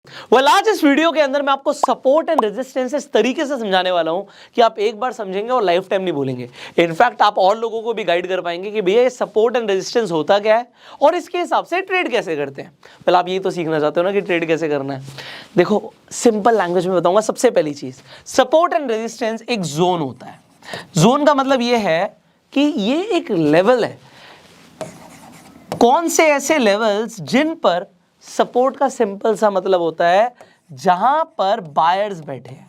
आज इस वीडियो के अंदर मैं आपको सपोर्ट एंड रेजिस्टेंस इस तरीके से समझाने वाला हूं कि आप एक बार समझेंगे और लाइफ टाइम नहीं भूलेंगे। इनफैक्ट आप और लोगों को भी गाइड कर पाएंगे कि भैया ये सपोर्ट एंड रेजिस्टेंस होता क्या है और इसके हिसाब से ट्रेड कैसे करते हैं। पहले आप यही तो सीखना चाहते हो ना कि ट्रेड कैसे करना है। देखो सिंपल लैंग्वेज में बताऊंगा। सबसे पहली चीज, सपोर्ट एंड रेजिस्टेंस एक जोन होता है। जोन का मतलब ये है कि ये एक लेवल है। कौन से ऐसे लेवल्स जिन पर सपोर्ट का सिंपल सा मतलब होता है जहां पर बायर्स बैठे हैं।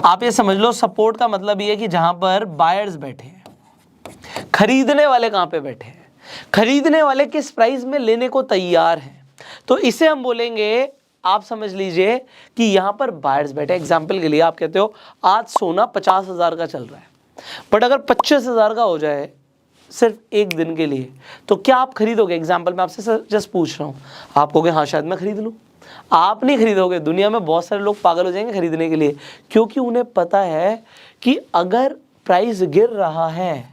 आप ये समझ लो, सपोर्ट का मतलब ये है कि जहां पर बायर्स बैठे हैं। खरीदने वाले कहां पे बैठे हैं, खरीदने वाले किस प्राइस में लेने को तैयार हैं, तो इसे हम बोलेंगे, आप समझ लीजिए कि यहां पर बायर्स बैठे। एग्जाम्पल के लिए आप कहते हो आज सोना 50,000 का चल रहा है, बट अगर 25,000 का हो जाए सिर्फ एक दिन के लिए, तो क्या आप खरीदोगे? एग्जाम्पल मैं आपसे जस्ट पूछ रहा हूँ। आप कहोगे हाँ शायद मैं खरीद लूँ। आप नहीं खरीदोगे। दुनिया में बहुत सारे लोग पागल हो जाएंगे खरीदने के लिए, क्योंकि उन्हें पता है कि अगर प्राइस गिर रहा है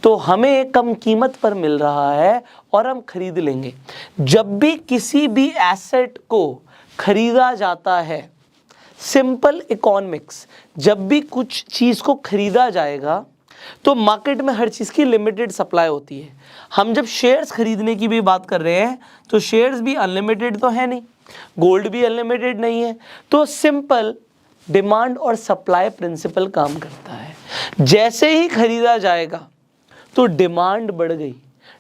तो हमें कम कीमत पर मिल रहा है और हम खरीद लेंगे। जब भी किसी भी एसेट को खरीदा जाता है, सिंपल इकोनॉमिक्स, जब भी कुछ चीज़ को खरीदा जाएगा तो मार्केट में हर चीज़ की लिमिटेड सप्लाई होती है। हम जब शेयर्स खरीदने की भी बात कर रहे हैं तो शेयर्स भी अनलिमिटेड तो है नहीं, गोल्ड भी अनलिमिटेड नहीं है। तो सिंपल डिमांड और सप्लाई प्रिंसिपल काम करता है। जैसे ही खरीदा जाएगा तो डिमांड बढ़ गई,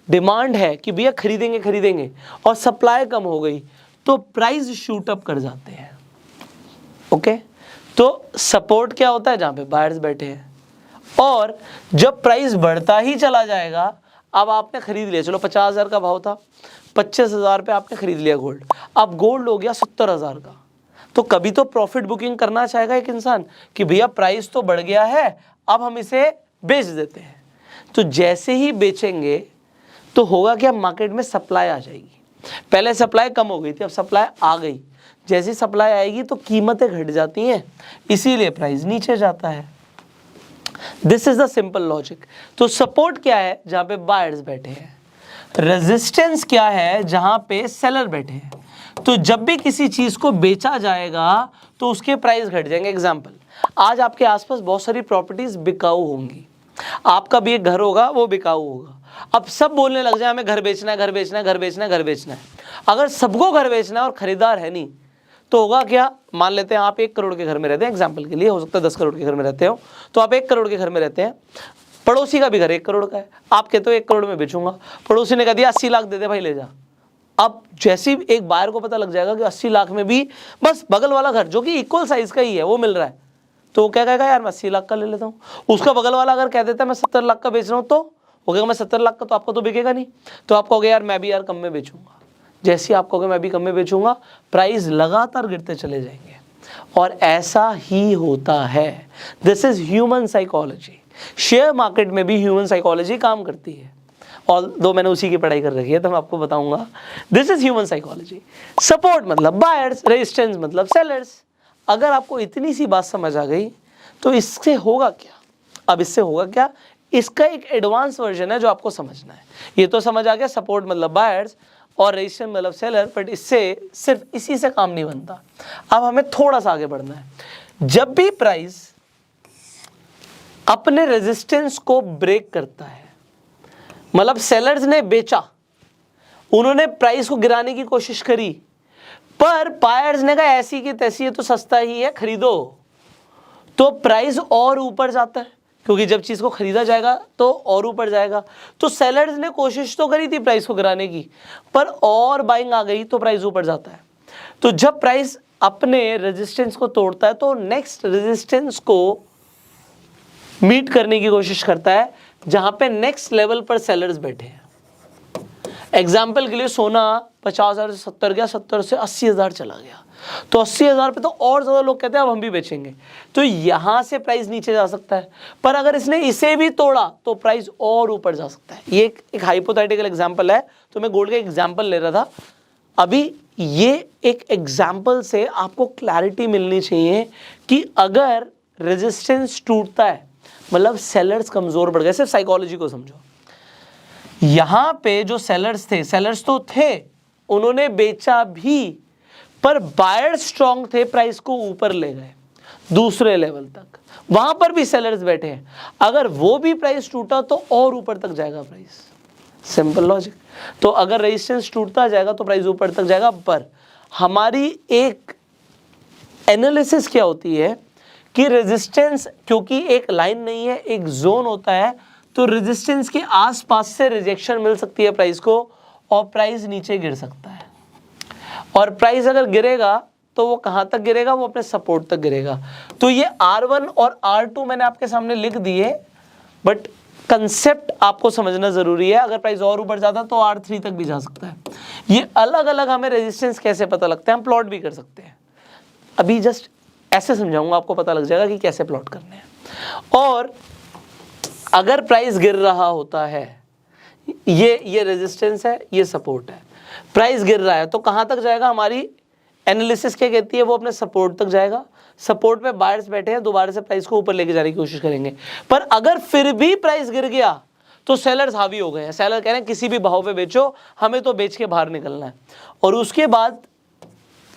डिमांड है कि भैया खरीदेंगे खरीदेंगे, और सप्लाई कम हो गई तो प्राइस शूट अप कर जाते हैं। ओके, तो सपोर्ट क्या होता है? जहां पे बायर्स बैठे हैं। और जब प्राइस बढ़ता ही चला जाएगा, अब आपने खरीद लिया, चलो 50,000 का भाव था, 25,000 पे आपने खरीद लिया गोल्ड, अब गोल्ड हो गया 70,000 का, तो कभी तो प्रॉफिट बुकिंग करना चाहेगा एक इंसान कि भैया प्राइस तो बढ़ गया है, अब हम इसे बेच देते हैं। तो जैसे ही बेचेंगे तो होगा क्या, मार्केट में सप्लाई आ जाएगी। पहले सप्लाई कम हो गई थी, अब सप्लाई आ गई। जैसी सप्लाई आएगी तो कीमतें घट जाती हैं, इसीलिए प्राइस नीचे जाता है। This is the simple logic. तो सपोर्ट क्या है? जहां पे बायर्स बैठे हैं। रेजिस्टेंस क्या है? जहां पे सेलर बैठे हैं। तो जब भी किसी चीज को बेचा जाएगा तो उसके प्राइस घट जाएंगे। एग्जांपल, आज आपके आसपास बहुत सारी प्रॉपर्टीज बिकाऊ होंगी, आपका भी एक घर होगा वो बिकाऊ होगा। अब सब बोलने लग जाए हमें घर बेचना है, घर बेचना है, घर बेचना है, घर बेचना है। अगर सबको घर बेचना है और खरीदार है नहीं, तो होगा क्या? मान लेते हैं आप 1 करोड़ के घर में रहते हैं, एग्जाम्पल के लिए, हो सकता है 10 करोड़ के घर में रहते हो, तो आप 1 करोड़ के घर में रहते हैं, पड़ोसी का भी घर 1 करोड़ का है, आप कहते हो 1 करोड़ में बेचूंगा, पड़ोसी ने कह दिया 80 लाख दे दे भाई ले जा। अब जैसे ही एक बायर को पता लग जाएगा कि 80 लाख में भी बस बगल वाला घर जो कि इक्वल साइज का ही है वो मिल रहा है, तो वो क्या कहेगा, यार मैं 80 लाख का ले लेता हूँ। उसका बगल वाला अगर कह देता है मैं 70 लाख का बेच रहा हूँ, तो वो कहेगा मैं 70 लाख का, तो आपका तो बिकेगा नहीं, तो आप कहोगे यार मैं भी यार कम में बेचूंगा। जैसे आप कहोगे मैं भी कम में बेचूंगा, प्राइस लगातार गिरते चले जाएंगे, और ऐसा ही होता है। This is human psychology. Share market में भी ह्यूमन साइकोलॉजी काम करती है, और दो मैंने उसी की पढ़ाई कर रखी है तो मैं आपको बताऊंगा। This is human psychology. Support मतलब बायर्स, रेजिस्टेंस मतलब सेलर्स। अगर आपको इतनी सी बात समझ आ गई तो इससे होगा क्या? अब इससे होगा क्या, इसका एक एडवांस वर्जन है जो आपको समझना है। ये तो समझ आ गया, सपोर्ट मतलब बायर्स और रेजिस्टेंस मतलब सेलर, बट इससे सिर्फ इसी से काम नहीं बनता। अब हमें थोड़ा सा आगे बढ़ना है। जब भी प्राइस अपने रेजिस्टेंस को ब्रेक करता है, मतलब सेलर्स ने बेचा, उन्होंने प्राइस को गिराने की कोशिश करी, पर बायर्स ने कहा ऐसी की तैसी है तो सस्ता ही है खरीदो, तो प्राइस और ऊपर जाता है, क्योंकि जब चीज को खरीदा जाएगा तो और ऊपर जाएगा। तो सेलर्स ने कोशिश तो करी थी प्राइस को गिराने की, पर और बाइंग आ गई तो प्राइस ऊपर जाता है। तो जब प्राइस अपने रेजिस्टेंस को तोड़ता है तो नेक्स्ट रेजिस्टेंस को मीट करने की कोशिश करता है जहां पे नेक्स्ट लेवल पर सेलर्स बैठे हैं। एग्जाम्पल के लिए सोना 50,000 से 70 गया, 70 से 80,000 चला गया, तो 80,000 पे तो और ज्यादा लोग कहते हैं अब हम भी बेचेंगे, तो यहां से प्राइस नीचे जा सकता है। पर अगर इसने इसे भी तोड़ा तो प्राइस और ऊपर जा सकता है। ये एक हाइपोथेटिकल एग्जाम्पल है, तो मैं गोल्ड का एग्जाम्पल ले रहा था अभी। ये एक एग्जाम्पल से आपको क्लैरिटी मिलनी चाहिए कि अगर रेजिस्टेंस टूटता है मतलब सेलर्स कमजोर पड़ गए। सिर्फ साइकोलॉजी को समझो। यहां पे जो सेलर्स थे, सेलर्स तो थे, उन्होंने बेचा भी, पर बायर स्ट्रांग थे, प्राइस को ऊपर ले गए दूसरे लेवल तक, वहां पर भी सेलर्स बैठे हैं, अगर वो भी प्राइस टूटा तो और ऊपर तक जाएगा प्राइस, सिंपल लॉजिक। तो अगर रेजिस्टेंस टूटता जाएगा तो प्राइस ऊपर तक जाएगा। पर हमारी एक एनालिसिस क्या होती है कि रेजिस्टेंस, क्योंकि एक लाइन नहीं है, एक जोन होता है, तो रेजिस्टेंस के आसपास से रिजेक्शन मिल सकती है प्राइस को और प्राइस नीचे गिर सकता है। और प्राइस अगर गिरेगा तो वो कहां तक गिरेगा, वो अपने सपोर्ट तक गिरेगा। तो ये R1 और R2 मैंने आपके सामने लिख दिए, बट कंसेप्ट आपको समझना जरूरी है। अगर प्राइस और ऊपर जाता तो R3 तक भी जा सकता है। ये अलग अलग हमें रेजिस्टेंस कैसे पता लगता है, हम प्लॉट भी कर सकते हैं। अभी जस्ट ऐसे समझाऊंगा, आपको पता लग जाएगा कि कैसे प्लॉट करने हैं। और अगर प्राइस गिर रहा होता है, ये रेजिस्टेंस है, ये सपोर्ट है, प्राइस गिर रहा है तो कहां तक जाएगा, हमारी एनालिसिस क्या कहती है, वो अपने सपोर्ट तक जाएगा। सपोर्ट पे बायर्स बैठे हैं, दोबारा से प्राइस को ऊपर लेके जाने की कोशिश करेंगे। पर अगर फिर भी प्राइस गिर गया तो सेलर्स हावी हो गए हैं, सेलर कह रहे हैं किसी भी भाव पे बेचो, हमें तो बेच के बाहर निकलना है। और उसके बाद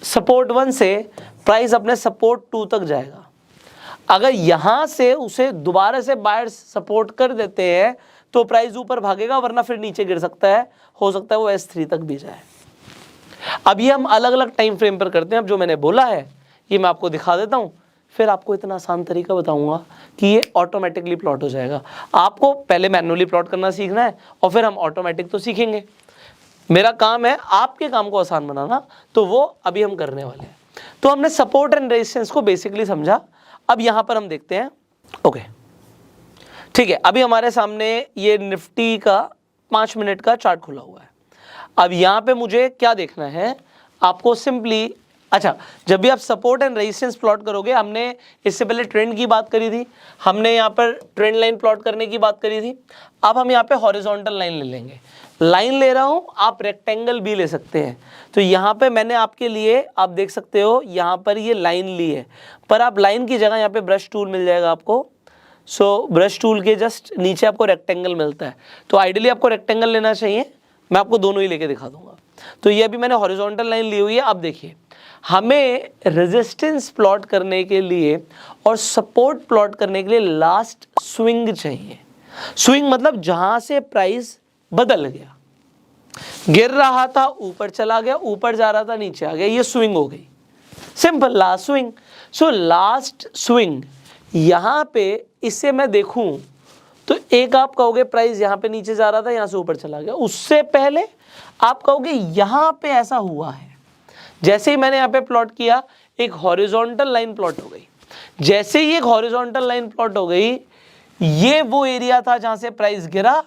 सपोर्ट 1 से प्राइस अपने सपोर्ट 2 तक जाएगा। अगर यहां से उसे दोबारा से बायर्स सपोर्ट कर देते हैं तो प्राइस ऊपर भागेगा, वरना फिर नीचे गिर सकता है, हो सकता है वो S3 तक भी जाए। अब ये हम अलग अलग टाइम फ्रेम पर करते हैं। अब जो मैंने बोला है ये मैं आपको दिखा देता हूं, फिर आपको इतना आसान तरीका बताऊंगा कि ये ऑटोमेटिकली प्लॉट हो जाएगा। आपको पहले मैन्युअली प्लॉट करना सीखना है और फिर हम ऑटोमेटिक तो सीखेंगे। मेरा काम है आपके काम को आसान बनाना, तो वो अभी हम करने वाले हैं। तो हमने सपोर्ट एंड रेजिस्टेंस को बेसिकली समझा। अब यहां पर हम देखते हैं, ओके ठीक है, अभी हमारे सामने ये निफ्टी का 5 मिनट का चार्ट खुला हुआ है। अब यहां पे मुझे क्या देखना है, आपको सिंपली, अच्छा जब भी आप सपोर्ट एंड रेजिस्टेंस प्लॉट करोगे, हमने इससे पहले ट्रेंड की बात करी थी, हमने यहाँ पर ट्रेंड लाइन प्लॉट करने की बात करी थी। अब हम यहाँ पे हॉरिजॉन्टल लाइन ले लेंगे। लाइन ले रहा हूँ, आप रेक्टेंगल भी ले सकते हैं। तो यहाँ पे मैंने आपके लिए, आप देख सकते हो यहाँ पर ये लाइन ली है, पर आप लाइन की जगह यहाँ पे ब्रश टूल मिल जाएगा आपको। सो ब्रश टूल के जस्ट नीचे आपको रेक्टेंगल मिलता है। तो आइडियली आपको रेक्टेंगल लेना चाहिए, मैं आपको दोनों ही लेके दिखा दूंगा। तो ये अभी मैंने हॉरिजॉन्टल लाइन ली हुई है। अब देखिए, हमें रेजिस्टेंस प्लॉट करने के लिए और सपोर्ट प्लॉट करने के लिए लास्ट स्विंग चाहिए। स्विंग मतलब जहां से प्राइस बदल गया, गिर रहा था ऊपर चला गया, ऊपर जा रहा था नीचे आ गया, ये स्विंग हो गई, simple last swing. So last swing यहां पे, इससे मैं देखूं तो एक आप कहोगे प्राइस यहां पे नीचे जा रहा था, यहां से ऊपर चला गया। उससे पहले आप कहोगे यहां पे ऐसा हुआ है। जैसे ही मैंने यहाँ पे प्लॉट किया, एक हॉरिजॉन्टल लाइन प्लॉट हो गई। जैसे ही एक हॉरिजॉन्टल लाइन प्लॉट हो गई, ये वो एरिया था जहां से प्राइस गिरा।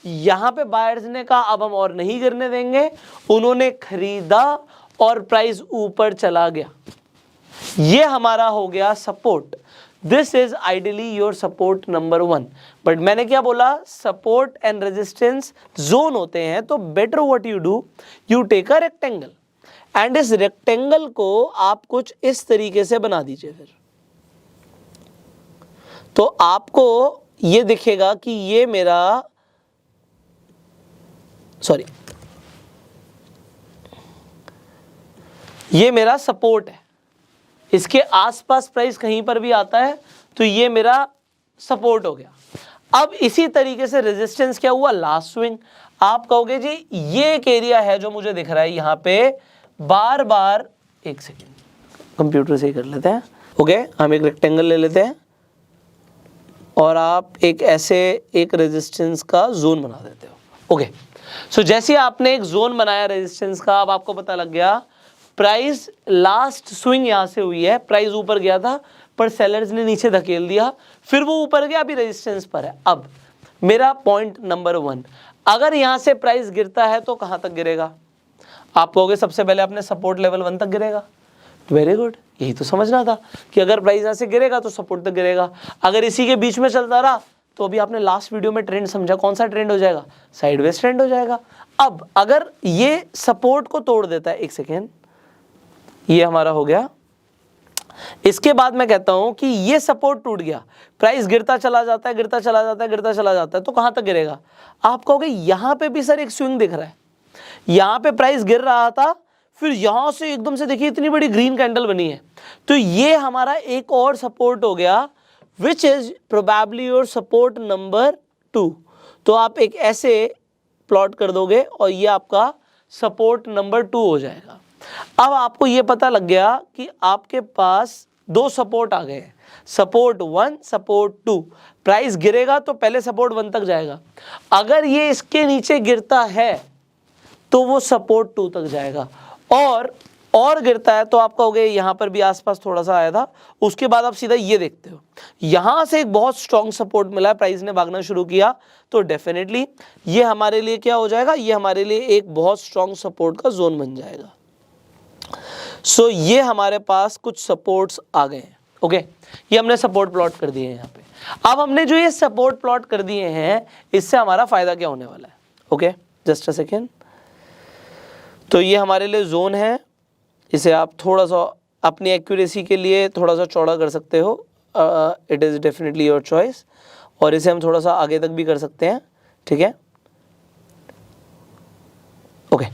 यहां पे बायर्स ने कहा अब हम और नहीं गिरने देंगे, उन्होंने खरीदा और प्राइस ऊपर चला गया। ये हमारा हो गया support. This is ideally your support number 1। But मैंने क्या बोला, सपोर्ट एंड रेजिस्टेंस जोन होते हैं, तो better what you do, you take a rectangle and इस रेक्टेंगल को आप कुछ इस तरीके से बना दीजिए। फिर तो आपको ये दिखेगा कि ये मेरा, सॉरी, ये मेरा सपोर्ट है। इसके आसपास प्राइस कहीं पर भी आता है तो ये मेरा सपोर्ट हो गया। अब इसी तरीके से रेजिस्टेंस क्या हुआ, लास्ट स्विंग। आप कहोगे जी ये एक एरिया है जो मुझे दिख रहा है यहां पे, बार बार, एक सेकेंड कंप्यूटर से ही कर लेते हैं। ओके, हम एक रेक्टेंगल ले लेते हैं और आप एक ऐसे एक रेजिस्टेंस का जोन बना देते हो। ओके, सो जैसे आपने एक जोन बनाया रेजिस्टेंस का, अब आपको पता लग गया प्राइस लास्ट स्विंग यहां से हुई है, प्राइस ऊपर गया था पर सेलर्स ने नीचे धकेल दिया, फिर वो ऊपर गया, अभी रेजिस्टेंस पर है। अब मेरा पॉइंट नंबर 1, अगर यहां से प्राइस गिरता है तो कहां तक गिरेगा, आप कहोगे सबसे पहले अपने सपोर्ट लेवल 1 तक गिरेगा। वेरी गुड, यही तो समझना था कि अगर प्राइस यहां से गिरेगा तो सपोर्ट तक गिरेगा। अगर इसी के बीच में चलता रहा तो अभी आपने लास्ट वीडियो में ट्रेंड समझा, कौन सा ट्रेंड हो जाएगा, साइडवेज ट्रेंड हो जाएगा। अब अगर ये सपोर्ट को तोड़ देता है, एक सेकेंड, ये हमारा हो गया। इसके बाद मैं कहता हूं कि ये सपोर्ट टूट गया, प्राइस गिरता चला जाता है, गिरता चला जाता है, गिरता चला जाता है, तो कहां तक गिरेगा। आप कहोगे यहां पे भी सर एक स्विंग दिख रहा है, यहां पे प्राइस गिर रहा था, फिर यहाँ से एकदम से देखिए इतनी बड़ी ग्रीन कैंडल बनी है, तो ये हमारा एक और सपोर्ट हो गया, which is probably your support number 2। तो आप एक ऐसे प्लॉट कर दोगे और ये आपका सपोर्ट नंबर 2 हो जाएगा। अब आपको ये पता लग गया कि आपके पास दो सपोर्ट आ गए हैं, सपोर्ट 1, सपोर्ट 2। प्राइस गिरेगा तो पहले सपोर्ट 1 तक जाएगा, अगर ये इसके नीचे गिरता है तो वो सपोर्ट 2 तक जाएगा, और गिरता है तो आप कहोगे यहाँ पर भी आसपास थोड़ा सा आया था, उसके बाद आप सीधा ये देखते हो यहाँ से एक बहुत स्ट्रॉन्ग सपोर्ट मिला है, प्राइस ने भागना शुरू किया, तो डेफिनेटली ये हमारे लिए क्या हो जाएगा, ये हमारे लिए एक बहुत स्ट्रॉन्ग सपोर्ट का जोन बन जाएगा। सो ये हमारे पास कुछ सपोर्ट्स आ गए हैं। ओके, ये हमने सपोर्ट प्लॉट कर दिए हैं यहाँ पे। अब हमने जो ये सपोर्ट प्लॉट कर दिए हैं, इससे हमारा फायदा क्या होने वाला है। Okay, just a second. तो ये हमारे लिए जोन है, इसे आप थोड़ा सा अपनी एक्यूरेसी के लिए थोड़ा सा चौड़ा कर सकते हो, it is definitely your choice, और इसे हम थोड़ा सा आगे तक भी कर सकते हैं, ठीक है। ओके,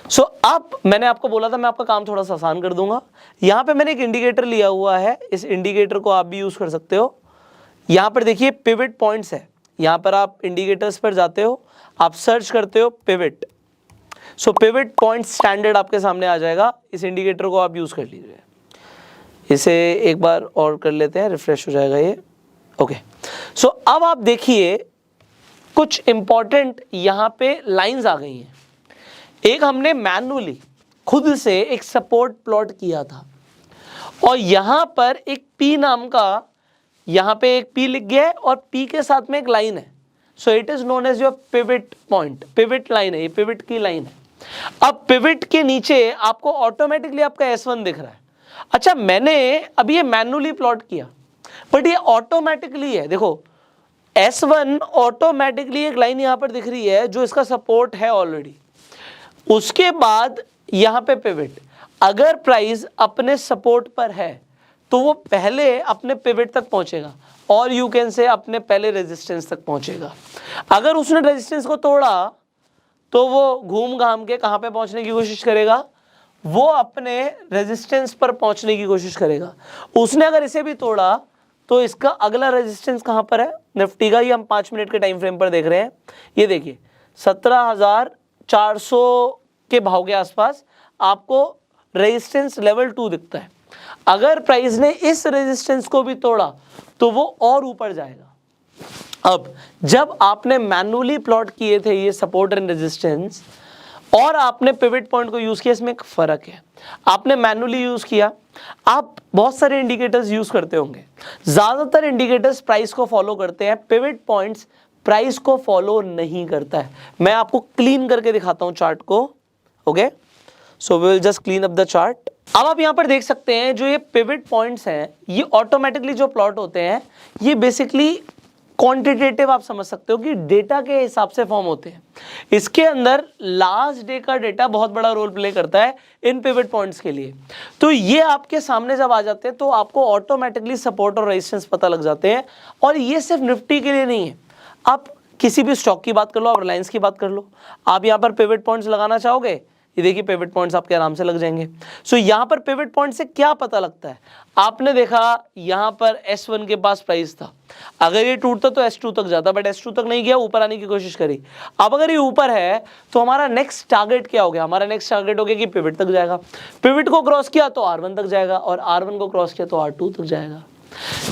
सो अब मैंने आपको बोला था मैं आपका काम थोड़ा सा आसान कर दूंगा। यहाँ पे मैंने एक इंडिकेटर लिया हुआ है, इस इंडिकेटर को आप भी यूज़ कर सकते हो। यहाँ पर देखिए पिवट पॉइंट्स है, यहाँ पर आप इंडिकेटर्स पर जाते हो, आप सर्च करते हो पिवट, सो पिवट पॉइंट स्टैंडर्ड आपके सामने आ जाएगा, इस इंडिकेटर को आप यूज़ कर लीजिए। इसे एक बार और कर लेते हैं, रिफ्रेश हो जाएगा ये। ओके, सो अब आप देखिए कुछ इंपॉर्टेंट यहाँ पे लाइंस आ गई हैं। एक हमने मैन्युअली खुद से एक सपोर्ट प्लॉट किया था, और यहाँ पर एक P नाम का, यहाँ पे एक P लिख गया है और P के साथ में एक लाइन है, so it is known as your pivot point, pivot line है, ये पिवट की लाइन है। अब पिवट के नीचे आपको ऑटोमेटिकली आपका S1 दिख रहा है। अच्छा, मैंने अभी ये मैन्युअली प्लॉट किया, बट ये ऑटोमेटिकली है, देखो S1 ऑटोमेटिकली एक लाइन यहाँ पर दिख रही है जो इसका सपोर्ट है ऑलरेडी। उसके बाद यहाँ पे पिवट, अगर प्राइस अपने सपोर्ट पर है तो वो पहले अपने पिवट तक पहुंचेगा, और यू कैन से अपने पहले रेजिस्टेंस तक पहुंचेगा। अगर उसने रेजिस्टेंस को तोड़ा तो वो घूम घाम के कहाँ पे पहुंचने की कोशिश करेगा, वो अपने रेजिस्टेंस पर पहुंचने की कोशिश करेगा। उसने अगर इसे भी तोड़ा तो इसका अगला रेजिस्टेंस कहाँ पर है निफ्टी का, ये हम 5 मिनट के टाइम फ्रेम पर देख रहे हैं। ये देखिए 17,400 के भाव के आसपास आपको रेजिस्टेंस लेवल 2 दिखता है। अगर प्राइस ने इस रेजिस्टेंस को भी तोड़ा तो वो और ऊपर जाएगा। अब जब आपने मैन्युअली प्लॉट किए थे ये सपोर्ट एंड रेजिस्टेंस, और आपने पिवट पॉइंट को यूज किया, इसमें एक फर्क है। आपने मैन्युअली यूज किया, आप बहुत सारे इंडिकेटर्स यूज करते होंगे, ज्यादातर इंडिकेटर्स प्राइस को फॉलो करते हैं, पिवट पॉइंट्स प्राइस को फॉलो नहीं करता है। मैं आपको क्लीन करके दिखाता हूं चार्ट को। Okay, so we will just clean up the chart. अब आप यहां पर देख सकते हैं जो ये पिवट पॉइंट्स हैं, ये ऑटोमेटिकली जो प्लॉट होते हैं, ये बेसिकली क्वांटिटेटिव आप समझ सकते हो कि डेटा के हिसाब से फॉर्म होते हैं। इसके अंदर लास्ट डे का डेटा बहुत बड़ा रोल प्ले करता है इन पिवट पॉइंट्स के लिए। तो ये आपके सामने जब आ जाते हैं तो आपको ऑटोमेटिकली सपोर्ट और रेजिस्टेंस पता लग जाते हैं। और ये सिर्फ निफ्टी के लिए नहीं है, आप किसी भी स्टॉक की बात कर लो, आप रिलायंस की बात कर लो, आप यहाँ पर पिवट पॉइंट्स लगाना चाहोगे, ये देखिए पिवट पॉइंट्स आपके आराम से लग जाएंगे। सो यहाँ पर पिवट पॉइंट से क्या पता लगता है, आपने देखा यहाँ पर S1 के पास प्राइस था, अगर ये टूटता तो S2 तक जाता, बट S2 तक नहीं गया, ऊपर आने की कोशिश करी। अब अगर ये ऊपर है तो हमारा नेक्स्ट टारगेट क्या हो गया, हमारा नेक्स्ट टारगेट हो गया कि पिवट तक जाएगा। पिवट को क्रॉस किया तो R1 तक जाएगा, और R1 को क्रॉस किया तो R2 तक जाएगा।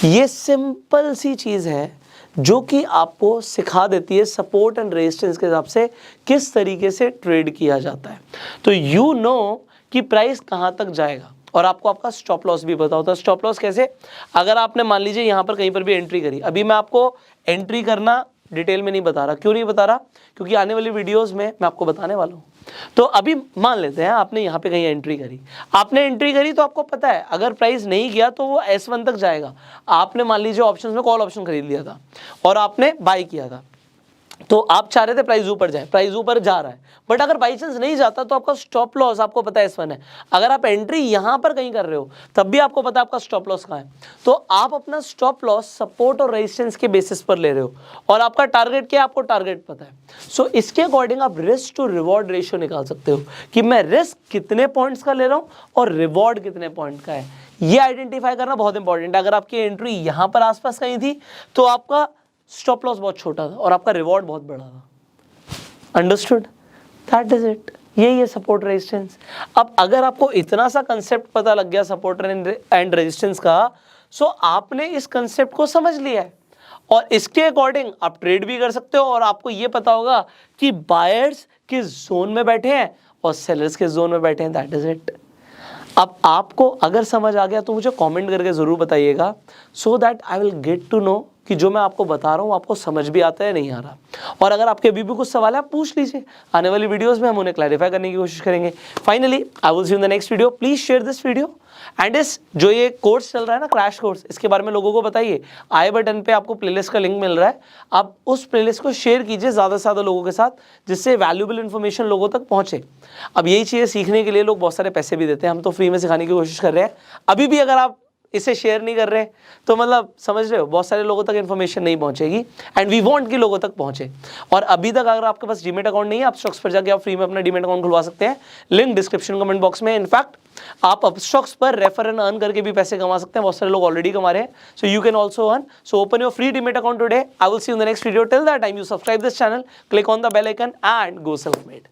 ये सिंपल सी चीज है जो कि आपको सिखा देती है सपोर्ट एंड रेजिस्टेंस के हिसाब से किस तरीके से ट्रेड किया जाता है। तो यू नो कि प्राइस कहां तक जाएगा, और आपको आपका स्टॉप लॉस भी पता होता है। स्टॉप लॉस कैसे, अगर आपने मान लीजिए यहां पर कहीं पर भी एंट्री करी, अभी मैं आपको एंट्री करना डिटेल में नहीं बता रहा, क्यों नहीं बता रहा, क्योंकि आने वाली वीडियोस में मैं आपको बताने वाला हूँ। तो अभी मान लेते हैं आपने यहाँ पे कहीं एंट्री करी, आपने एंट्री करी तो आपको पता है अगर प्राइस नहीं गया तो वो S1 तक जाएगा। आपने मान लीजिए ऑप्शंस में कॉल ऑप्शन खरीद लिया था और आपने बाय किया था, तो आप चाह रहे थे प्राइस ऊपर जाए, प्राइस ऊपर जा रहा है, बट अगर बाई चांस नहीं जाता तो आपका स्टॉप लॉस आपको पता है S1 है। अगर आप एंट्री यहां पर कहीं कर रहे हो तब भी आपको पता है आपका स्टॉप लॉस कहां है। तो आप अपना स्टॉप लॉस सपोर्ट और रेजिस्टेंस के बेसिस पर ले रहे हो और आपका टारगेट क्या है, आपको टारगेट पता है। सो इसके अकॉर्डिंग आप रिस्क टू रिवॉर्ड रेशियो निकाल सकते हो कि मैं रिस्क कितने पॉइंट्स का ले रहा हूं और रिवॉर्ड कितने पॉइंट का है। ये आइडेंटिफाई करना बहुत इंपॉर्टेंट है। अगर आपकी एंट्री यहां पर आसपास कहीं थी तो आपका स्टॉप लॉस बहुत छोटा था और आपका रिवॉर्ड बहुत बड़ा था। अंडरस्टूड? That is it. यही है सपोर्ट रेजिस्टेंस। अब अगर आपको इतना सा कंसेप्ट पता लग गया सपोर्ट एंड रेजिस्टेंस का, सो आपने इस कंसेप्ट को समझ लिया है और इसके अकॉर्डिंग आप ट्रेड भी कर सकते हो और आपको ये पता होगा कि बायर्स किस जोन में बैठे हैं और सेलर्स किस जोन में बैठे हैं। That is it. अब आपको अगर समझ आ गया तो मुझे कमेंट करके ज़रूर बताइएगा, so that I will get to know कि जो मैं आपको बता रहा हूँ आपको समझ भी आता है नहीं आ रहा। और अगर आपके अभी भी कुछ सवाल है आप पूछ लीजिए, आने वाली वीडियोस में हम उन्हें क्लैरिफाई करने की कोशिश करेंगे। Finally I will see you in the next video. Please share this video and इस जो ये कोर्स चल रहा है ना, क्रैश कोर्स, इसके बारे में लोगों को बताइए। आई बटन पे आपको प्लेलिस्ट का लिंक मिल रहा है, आप उस प्लेलिस्ट को शेयर कीजिए ज़्यादा से ज़्यादा लोगों के साथ, जिससे वैल्यूएबल इन्फॉर्मेशन लोगों तक पहुंचे। अब यही चीज़ें सीखने के लिए लोग बहुत सारे पैसे भी देते हैं, हम तो फ्री में सिखाने की कोशिश कर रहे हैं। अभी भी अगर आप इसे शेयर नहीं कर रहे तो मतलब समझ रहे हो बहुत सारे लोगों तक इन्फॉर्मेशन नहीं पहुंचेगी एंड वी वांट कि लोगों तक पहुंचे। और अभी तक अगर आपके पास डीमेट अकाउंट नहीं है, आप स्टॉक्स पर जाके आप फ्री में अपना डीमेट अकाउंट खुलवा सकते हैं, लिंक डिस्क्रिप्शन कमेंट बॉक्स में। इनफैक्ट आप अपस्टॉक्स पर रेफर एंड अर्न करके भी पैसे कमा सकते हैं, बहुत सारे लोग ऑलरेडी कमा रहे हैं। So you can also earn. So open your free demat account today. I will see you in the next video. Till that time you subscribe this channel, click on the bell icon and go self made.